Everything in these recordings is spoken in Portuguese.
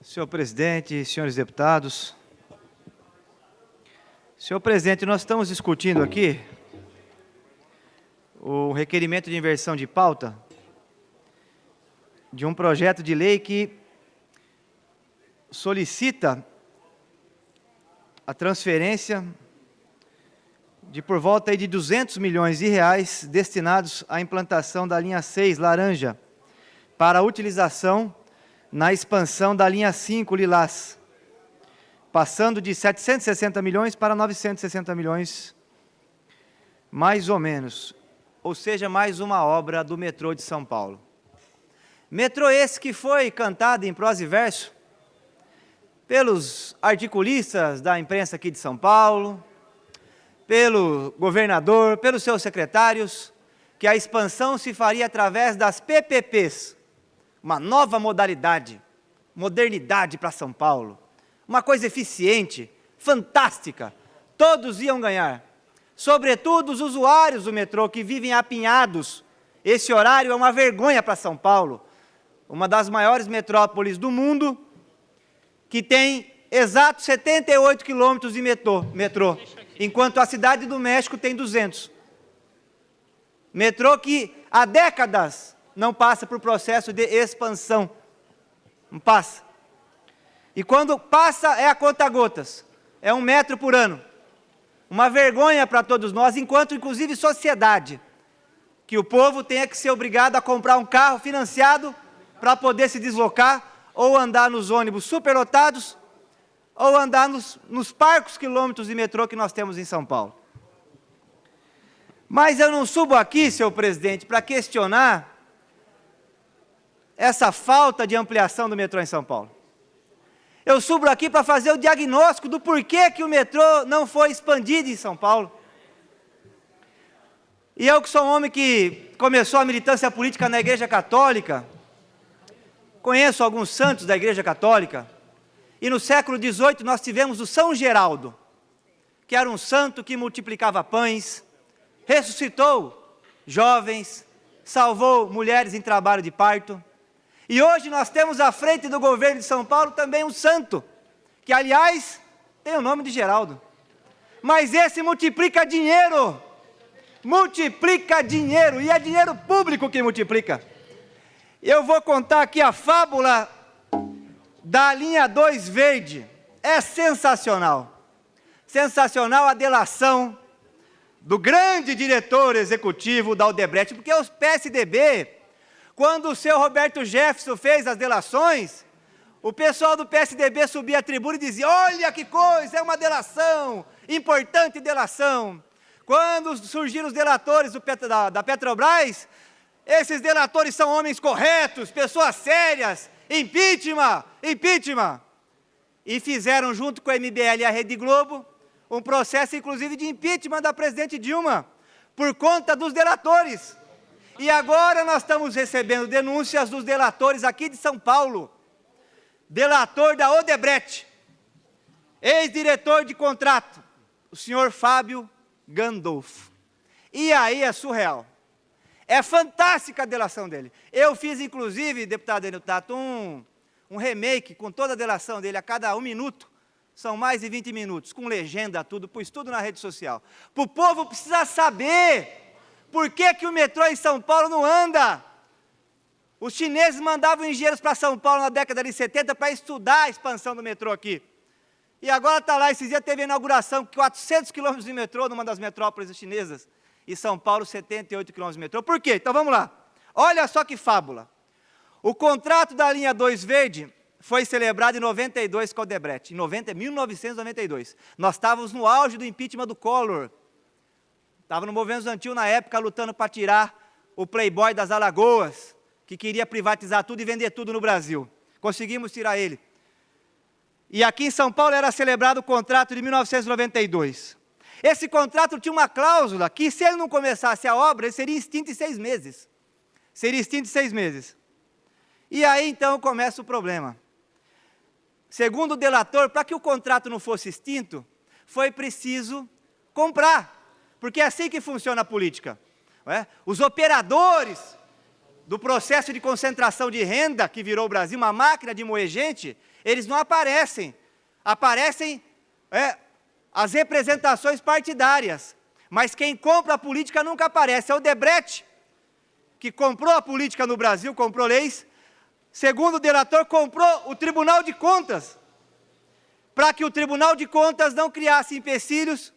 Senhor presidente, senhores deputados. Senhor presidente, nós estamos discutindo aqui o requerimento de inversão de pauta de um projeto de lei que solicita a transferência de por volta aí de 200 milhões de reais destinados à implantação da linha 6 laranja para a utilização na expansão da linha 5 lilás, passando de 760 milhões para 960 milhões, mais ou menos, ou seja, mais uma obra do metrô de São Paulo. Metrô esse que foi cantado em prosa e verso pelos articulistas da imprensa aqui de São Paulo, pelo governador, pelos seus secretários, que a expansão se faria através das PPPs, uma nova modalidade, modernidade para São Paulo, uma coisa eficiente, fantástica, todos iam ganhar, sobretudo os usuários do metrô que vivem apinhados. Esse horário é uma vergonha para São Paulo, uma das maiores metrópoles do mundo, que tem exatos 78 quilômetros de metrô, enquanto a Cidade do México tem 200. Metrô que há décadas não passa por processo de expansão, não passa. E quando passa é a conta-gotas, é 1 metro por ano. Uma vergonha para todos nós, enquanto inclusive sociedade, que o povo tenha que ser obrigado a comprar um carro financiado para poder se deslocar, ou andar nos ônibus superlotados, ou andar nos parcos quilômetros de metrô que nós temos em São Paulo. Mas eu não subo aqui, senhor presidente, para questionar essa falta de ampliação do metrô em São Paulo. Eu subo aqui para fazer o diagnóstico do porquê que o metrô não foi expandido em São Paulo. E eu que sou um homem que começou a militância política na Igreja Católica, conheço alguns santos da Igreja Católica, e no século XVIII nós tivemos o São Geraldo, que era um santo que multiplicava pães, ressuscitou jovens, salvou mulheres em trabalho de parto. E hoje nós temos à frente do governo de São Paulo também um santo, que aliás tem o nome de Geraldo. Mas esse multiplica dinheiro, e é dinheiro público que multiplica. Eu vou contar aqui a fábula da linha 2 verde, é sensacional. Sensacional a delação do grande diretor executivo da Odebrecht, porque os PSDB, quando o seu Roberto Jefferson fez as delações, o pessoal do PSDB subia à tribuna e dizia: olha que coisa, é uma delação, importante delação. Quando surgiram os delatores da Petrobras, esses delatores são homens corretos, pessoas sérias, impeachment. E fizeram junto com a MBL e a Rede Globo um processo inclusive de impeachment da presidente Dilma, por conta dos delatores. E agora nós estamos recebendo denúncias dos delatores aqui de São Paulo. Delator da Odebrecht, ex-diretor de contrato, o senhor Fábio Gandolfo. E aí é surreal. É fantástica a delação dele. Eu fiz, inclusive, deputado Enio Tato, um remake com toda a delação dele a cada 1 minuto. São mais de 20 minutos, com legenda, tudo, pus tudo na rede social. Para o povo precisar saber por que o metrô em São Paulo não anda. Os chineses mandavam engenheiros para São Paulo na década de 70 para estudar a expansão do metrô aqui. E agora está lá, esses dias teve a inauguração, 400 quilômetros de metrô numa das metrópoles chinesas. E São Paulo, 78 quilômetros de metrô. Por quê? Então vamos lá. Olha só que fábula. O contrato da linha 2 verde foi celebrado em 92 com a Odebrecht, em 1992. Nós estávamos no auge do impeachment do Collor. Estava no Movimento Estudantil na época, lutando para tirar o playboy das Alagoas, que queria privatizar tudo e vender tudo no Brasil. Conseguimos tirar ele. E aqui em São Paulo era celebrado o contrato de 1992. Esse contrato tinha uma cláusula que, se ele não começasse a obra, ele seria extinto em 6 meses. Seria extinto em 6 meses. E aí, então, começa o problema. Segundo o delator, para que o contrato não fosse extinto, foi preciso comprar. Porque é assim que funciona a política. Não é? Os operadores do processo de concentração de renda que virou o Brasil, uma máquina de moer gente, eles não aparecem. Aparecem as representações partidárias. Mas quem compra a política nunca aparece. É o Odebrecht, que comprou a política no Brasil, comprou leis. Segundo o delator, comprou o Tribunal de Contas, para que o Tribunal de Contas não criasse empecilhos,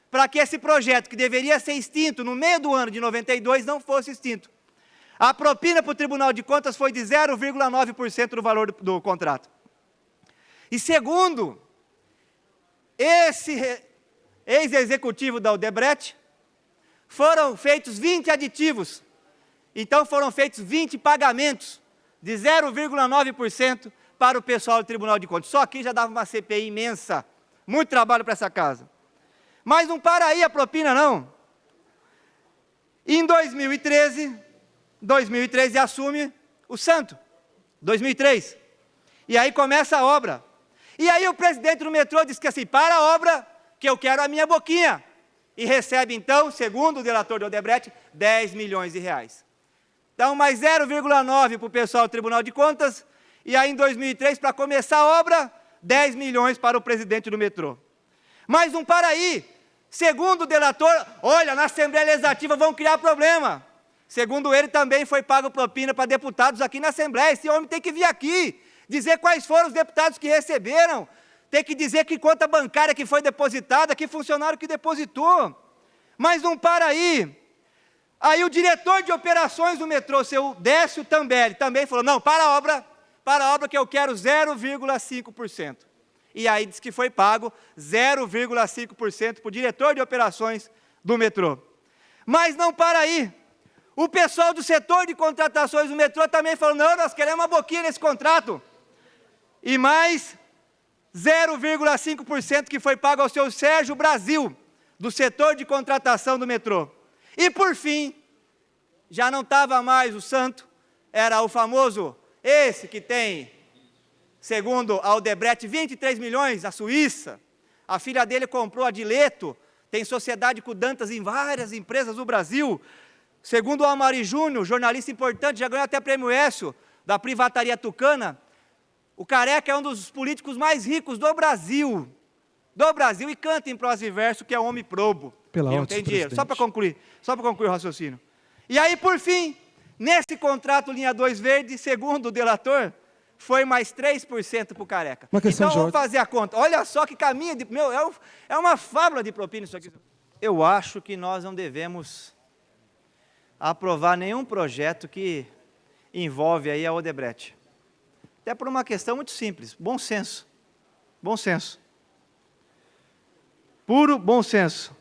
para que esse projeto, que deveria ser extinto no meio do ano de 92, não fosse extinto. A propina para o Tribunal de Contas foi de 0,9% do valor do contrato. E segundo esse ex-executivo da Odebrecht, foram feitos 20 aditivos. Então foram feitos 20 pagamentos de 0,9% para o pessoal do Tribunal de Contas. Só aqui já dava uma CPI imensa. Muito trabalho para essa casa. Mas não para aí a propina, não. Em 2013 assume o Santo. 2003. E aí começa a obra. E aí o presidente do metrô disse que assim, para a obra, que eu quero a minha boquinha. E recebe então, segundo o delator de Odebrecht, 10 milhões de reais. Então, mais 0,9 para o pessoal do Tribunal de Contas, e aí em 2003, para começar a obra, 10 milhões para o presidente do metrô. Mas não para aí. Segundo o delator, olha, na Assembleia Legislativa vão criar problema. Segundo ele, também foi pago propina para deputados aqui na Assembleia. Esse homem tem que vir aqui, dizer quais foram os deputados que receberam, tem que dizer que conta bancária que foi depositada, que funcionário que depositou. Mas não para aí. Aí o diretor de operações do metrô, seu Décio Tambelli, também falou, não, para a obra que eu quero 0,5%. E aí disse que foi pago 0,5% para o diretor de operações do metrô. Mas não para aí. O pessoal do setor de contratações do metrô também falou, não, nós queremos uma boquinha nesse contrato. E mais 0,5% que foi pago ao seu Sérgio Brasil, do setor de contratação do metrô. E por fim, já não estava mais o Santo, era o famoso, esse que tem, segundo a Odebrecht, 23 milhões, a Suíça. A filha dele comprou a Dileto, tem sociedade com o Dantas em várias empresas do Brasil. Segundo o Amari Júnior, jornalista importante, já ganhou até prêmio Écio, da Privataria Tucana. O Careca é um dos políticos mais ricos do Brasil, e canta em prosa e verso que é homem probo. Pela e não tem dinheiro. Só para concluir o raciocínio. E aí, por fim, nesse contrato linha 2 verde, segundo o delator, foi mais 3% para o Careca. Então, vamos fazer a conta. Olha só que caminho, é uma fábula de propina isso aqui. Eu acho que nós não devemos aprovar nenhum projeto que envolve aí a Odebrecht. Até por uma questão muito simples, bom senso. Bom senso. Puro bom senso.